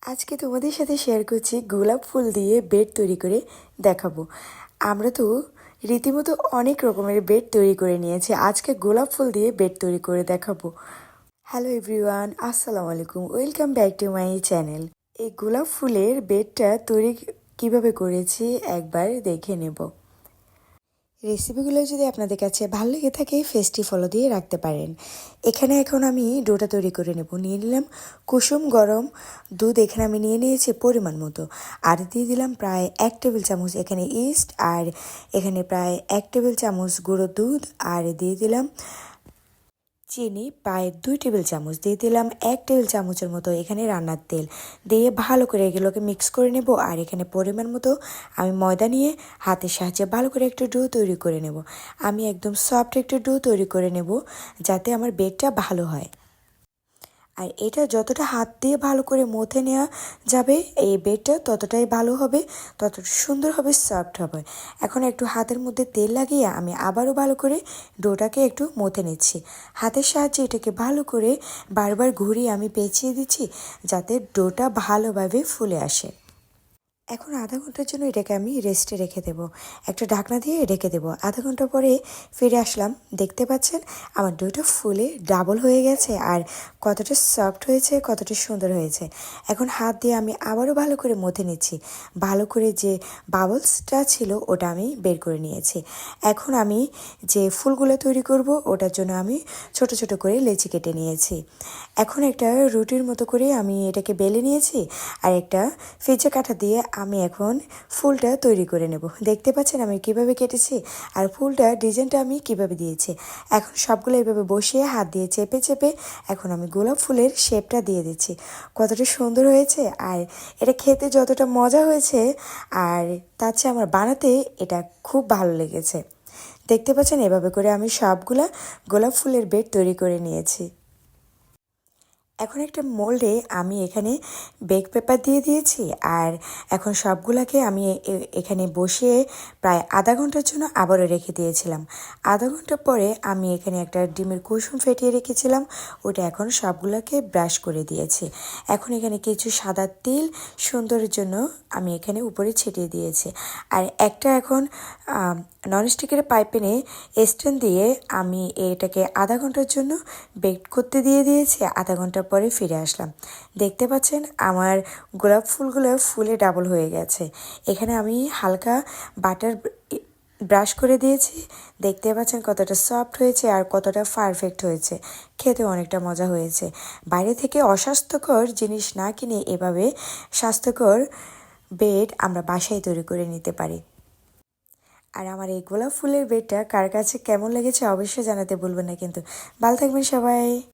আজকে তোমাদের সাথে শেয়ার করছি গোলাপ ফুল দিয়ে বেড তৈরি করে দেখাবো। আমরা তো রীতিমতো অনেক রকমের বেড তৈরি করে নিয়েছি, আজকে গোলাপ ফুল দিয়ে বেড তৈরি করে দেখাবো। হ্যালো এভরিওয়ান, আসসালামু আলাইকুম, welcome back to my channel. এই গোলাপ ফুলের বেডটা তৈরি কিভাবে করেছি একবার দেখে নেব। রেসিপিগুলো যদি আপনাদের কাছে ভালো লেগে থাকে পেজটি ফলো দিয়ে রাখতে পারেন। এখানে এখন আমি ডোটা তৈরি করে নেব। নিয়ে নিলাম কুসুম গরম দুধ, এখানে আমি নিয়ে নিয়েছি পরিমাণ মতো, আর দিয়ে দিলাম প্রায় 1 টেবিল চামচ এখানে ইস্ট, আর এখানে প্রায় 1 টেবিল চামচ গুঁড়ো দুধ, আর দিয়ে দিলাম চিনি প্রায় 2 টেবিল চামচ, দিয়ে দিলাম 1 টেবিল চামচের মতো এখানে রান্নার তেল দিয়ে ভালো করে এগুলোকে মিক্স করে নেব। আর এখানে পরিমাণ মতো আমি ময়দা নিয়ে হাতের সাহায্যে ভালো করে একটু ডো তৈরি করে নেব। আমি একদম সফট একটু ডো তৈরি করে নেব যাতে আমার বেডটা ভালো হয়। আর এটা যতটা হাত দিয়ে ভালো করে মথে নেওয়া যাবে এই বেডটা ততটাই ভালো হবে, ততটা সুন্দর হবে, সফট হবে। এখন একটু হাতের মধ্যে তেল লাগিয়ে আমি আবারও ভালো করে ডোটাকে একটু মথে নিচ্ছি। হাতের সাহায্যে এটাকে ভালো করে বারবার ঘুরিয়ে আমি পেঁচিয়ে দিচ্ছি যাতে ডোটা ভালোভাবে ফুলে আসে। এখন আধা ঘন্টার জন্য এটাকে আমি রেস্টে রেখে দেবো, একটা ঢাকনা দিয়ে রেখে দেবো। আধা ঘন্টা পরে ফিরে আসলাম, দেখতে পাচ্ছেন আমার ডোটা ফুলে ডাবল হয়ে গেছে আর কতটা সফট হয়েছে, কতটা সুন্দর হয়েছে। এখন হাত দিয়ে আমি আবারও ভালো করে মথে নিচ্ছি, ভালো করে যে বাবলসটা ছিল ওটা আমি বের করে নিয়েছি। এখন আমি যে ফুলগুলো তৈরি করব ওটার জন্য আমি ছোট ছোট করে লেচি কেটে নিয়েছি। এখন একটা রুটির মতো করে আমি এটাকে বেলে নিয়েছি, আর একটা ফিচে কাঁটা দিয়ে আমি এখন ফুলটা তৈরি করে নেব। দেখতে পাচ্ছেন আমি কিভাবে কেটেছি আর ফুলটা ডিজাইনটা আমি কিভাবে দিয়েছি। এখন সবগুলো এইভাবে বসিয়ে হাত দিয়ে চেপে চেপে এখন আমি গোলাপ ফুলের শেপটা দিয়ে দিচ্ছি। কতটা সুন্দর হয়েছে আর এটা খেতে যতটা মজা হয়েছে আর তার চেয়ে আমার বানাতে এটা খুব ভালো লেগেছে। দেখতে পাচ্ছেন এভাবে করে আমি সবগুলা গোলাপ ফুলের বেড তৈরি করে নিয়েছি। এখন একটা মোল্ডে আমি এখানে বেক পেপার দিয়ে দিয়েছি, আর এখন সবগুলাকে আমি এখানে বসিয়ে প্রায় আধা ঘন্টার জন্য আবারও রেখে দিয়েছিলাম। আধা ঘন্টা পরে আমি এখানে একটা ডিমের কুসুম ফেটিয়ে রেখেছিলাম, ওটা এখন সবগুলোকে ব্রাশ করে দিয়েছি। এখন এখানে কিছু সাদা তেল সুন্দরের জন্য আমি এখানে উপরে ছিটিয়ে দিয়েছি। আর একটা এখন ননস্টিকের পাইপেনে স্ট্যান্ড দিয়ে আমি এটাকে আধা ঘন্টার জন্য বেক করতে দিয়ে দিয়েছি। আধা ঘন্টা পরে ফিরে আসলাম, দেখতে পাচ্ছেন আমার গোলাপ ফুলগুলো ফুলে ডাবল হয়ে গেছে। এখানে আমি হালকা বাটার ব্রাশ করে দিয়েছি, দেখতে পাচ্ছেন কতটা সফট হয়েছে আর কতটা পারফেক্ট হয়েছে, খেতে অনেকটা মজা হয়েছে। বাইরে থেকে অস্বাস্থ্যকর জিনিস না কিনে এভাবে স্বাস্থ্যকর বেড আমরা বাসায় তৈরি করে নিতে পারি। আর আমার এই গোলাপ ফুলের বেডটা কার কাছে কেমন লেগেছে অবশ্যই জানাতে ভুলবেন না কিন্তু। ভালো থাকবেন সবাই।